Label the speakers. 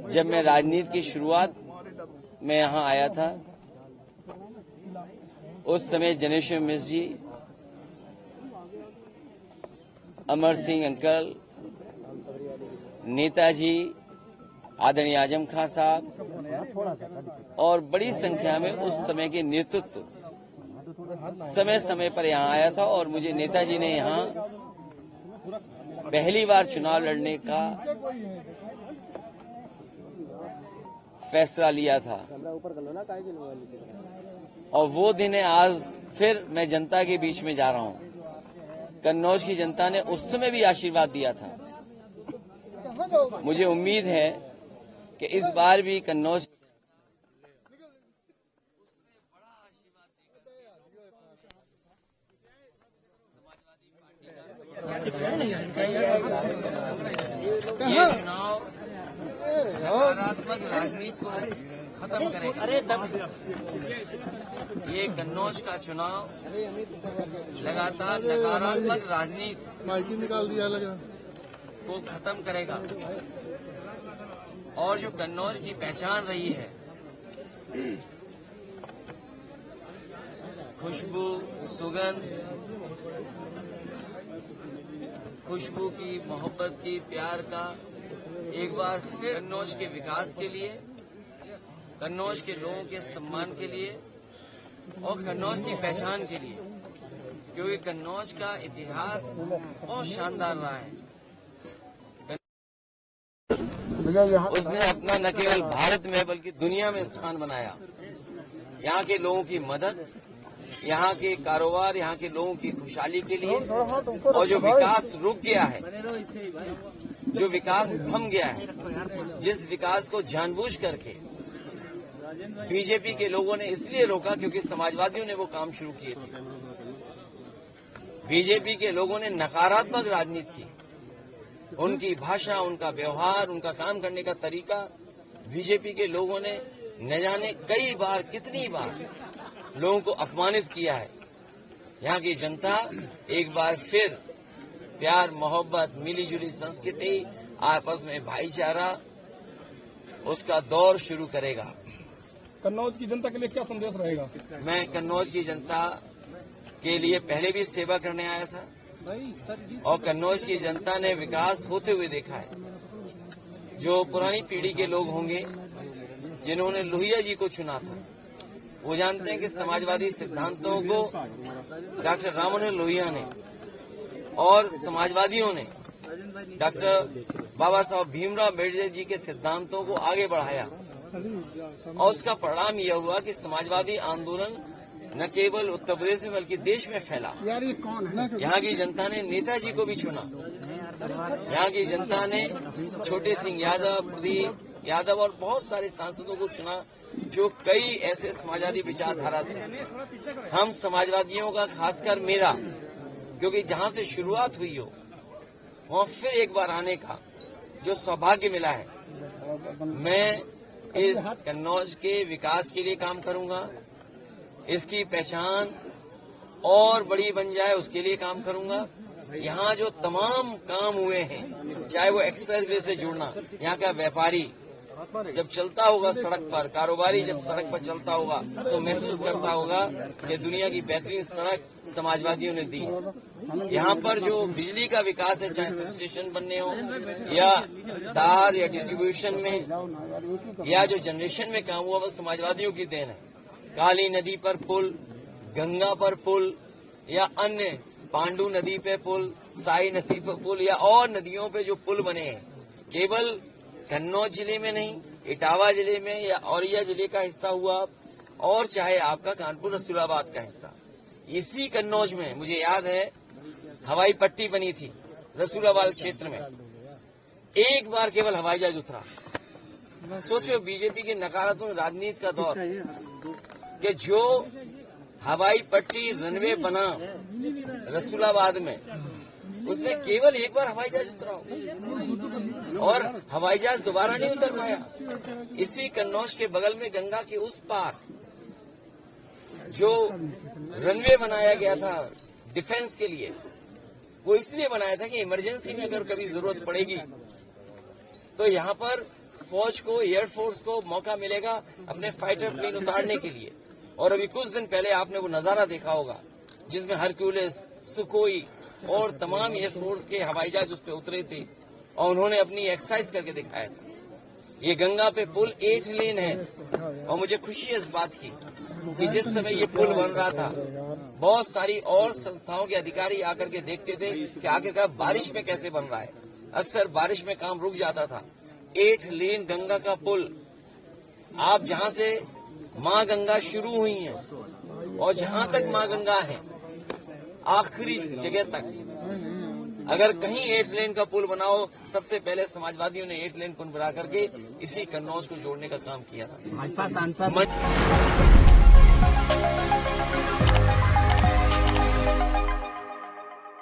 Speaker 1: जब मैं राजनीति की शुरुआत में यहाँ आया था, उस समय जनेश्वर मिश्र जी, अमर सिंह अंकल, नेताजी, आदरणीय आजम खां साहब और बड़ी संख्या में उस समय के नेतृत्व समय समय पर यहाँ आया था और मुझे नेताजी ने यहाँ पहली बार चुनाव लड़ने का फैसला लिया था। और वो दिन है आज फिर मैं जनता के बीच में जा रहा हूँ। कन्नौज की जनता ने उस समय भी आशीर्वाद दिया था। मुझे उम्मीद है कि इस बार भी कन्नौज ये चुनाव नकारात्मक राजनीति को खत्म करेगा। ये कन्नौज का चुनाव लगातार नकारात्मक राजनीति
Speaker 2: निकाल दिया लगा
Speaker 1: को खत्म करेगा और जो कन्नौज की पहचान रही है, खुशबू, सुगंध, खुशबू की, मोहब्बत की, प्यार का, एक बार फिर कन्नौज के विकास के लिए, कन्नौज के लोगों के सम्मान के लिए और कन्नौज की पहचान के लिए, क्योंकि कन्नौज का इतिहास बहुत शानदार रहा है। उसने अपना न केवल भारत में बल्कि दुनिया में स्थान बनाया। यहाँ के लोगों की मदद, यहाँ के कारोबार, यहाँ के लोगों की खुशहाली के लिए, और जो विकास रुक गया है, जो विकास थम गया है, जिस विकास को जानबूझ करके बीजेपी के लोगों ने इसलिए रोका क्योंकि समाजवादियों ने वो काम शुरू किए थे। बीजेपी के लोगों ने नकारात्मक राजनीति की। उनकी भाषा, उनका व्यवहार, उनका काम करने का तरीका, बीजेपी के लोगों ने न जाने कई बार, कितनी बार लोगों को अपमानित किया है। यहाँ की जनता एक बार फिर प्यार, मोहब्बत, मिलीजुली संस्कृति, आपस में भाईचारा, उसका दौर शुरू करेगा।
Speaker 3: कन्नौज की जनता के लिए क्या संदेश रहेगा?
Speaker 1: मैं कन्नौज की जनता के लिए पहले भी सेवा करने आया था और कन्नौज की जनता ने विकास होते हुए देखा है। जो पुरानी पीढ़ी के लोग होंगे जिन्होंने लोहिया जी को चुना था, वो जानते हैं कि समाजवादी सिद्धांतों को डॉक्टर राममनोहर लोहिया ने और समाजवादियों ने डॉक्टर बाबा साहब भीमराव अम्बेडकर जी के सिद्धांतों को आगे बढ़ाया और उसका परिणाम यह हुआ कि समाजवादी आंदोलन न केवल उत्तर प्रदेश में बल्कि देश में फैला। यहाँ की जनता ने नेताजी को भी चुना। यहाँ की जनता ने छोटे सिंह यादव, प्रदीप यादव और बहुत सारे सांसदों को चुना जो कई ऐसे समाजवादी विचारधारा से। हम समाजवादियों का, खासकर मेरा, क्योंकि जहाँ से शुरुआत हुई हो वहाँ फिर एक बार आने का जो सौभाग्य मिला है, मैं इस कन्नौज के विकास के लिए काम करूंगा। इसकी पहचान और बड़ी बन जाए उसके लिए काम करूंगा। यहाँ जो तमाम काम हुए हैं, चाहे वो एक्सप्रेस वे से जुड़ना, यहाँ का व्यापारी जब चलता होगा सड़क पर, कारोबारी जब सड़क पर चलता होगा तो महसूस करता होगा कि दुनिया की बेहतरीन सड़क समाजवादियों ने दी। यहाँ पर जो बिजली का विकास है, चाहे सब स्टेशन बनने हो या तार या डिस्ट्रीब्यूशन में या जो जनरेशन में काम हुआ, वो समाजवादियों की देन है। काली नदी पर पुल, गंगा पर पुल या अन्य पांडु नदी पे पुल, साई नदी पर पुल या और नदियों पे जो पुल बने हैं, केवल कन्नौज जिले में नहीं, इटावा जिले में या औरैया जिले का हिस्सा हुआ और चाहे आपका कानपुर रसूलाबाद का हिस्सा, इसी कन्नौज में मुझे याद है हवाई पट्टी बनी थी रसूलाबाद क्षेत्र में। एक बार केवल हवाई जहाज उतरा। सोचो बीजेपी की नकारात्मक राजनीति का दौर कि जो हवाई पट्टी रनवे बना रसूलाबाद में, उसमें केवल एक बार हवाई जहाज उतरा और हवाई जहाज दोबारा नहीं उतर पाया। इसी कन्नौज के बगल में गंगा के उस पार जो रनवे बनाया गया था डिफेंस के लिए, वो इसलिए बनाया था कि इमरजेंसी में अगर कभी जरूरत पड़ेगी तो यहाँ पर फौज को, एयरफोर्स को मौका मिलेगा अपने फाइटर प्लेन उतारने के लिए। और अभी कुछ दिन पहले आपने वो नजारा देखा होगा जिसमें हरक्यूलिस, सुकोई और तमाम एयरफोर्स के हवाई जहाज उस पर उतरे थे और उन्होंने अपनी एक्सरसाइज करके दिखाया था। ये गंगा पे पुल 8 लेन है और मुझे खुशी है इस बात की कि जिस समय ये पुल बन रहा था बहुत सारी और संस्थाओं के अधिकारी आकर के देखते थे कि आखिरकार बारिश में कैसे बन रहा है। अक्सर बारिश में काम रुक जाता था। 8 लेन गंगा का पुल, आप जहां से मां गंगा शुरू हुई है और जहां तक मां गंगा है आखिरी जगह तक, अगर कहीं 8 लेन का पुल बनाओ, सबसे पहले समाजवादियों ने 8 लेन पुल बना करके इसी कन्नौज को जोड़ने का काम किया था।
Speaker 2: भाजपा सांसद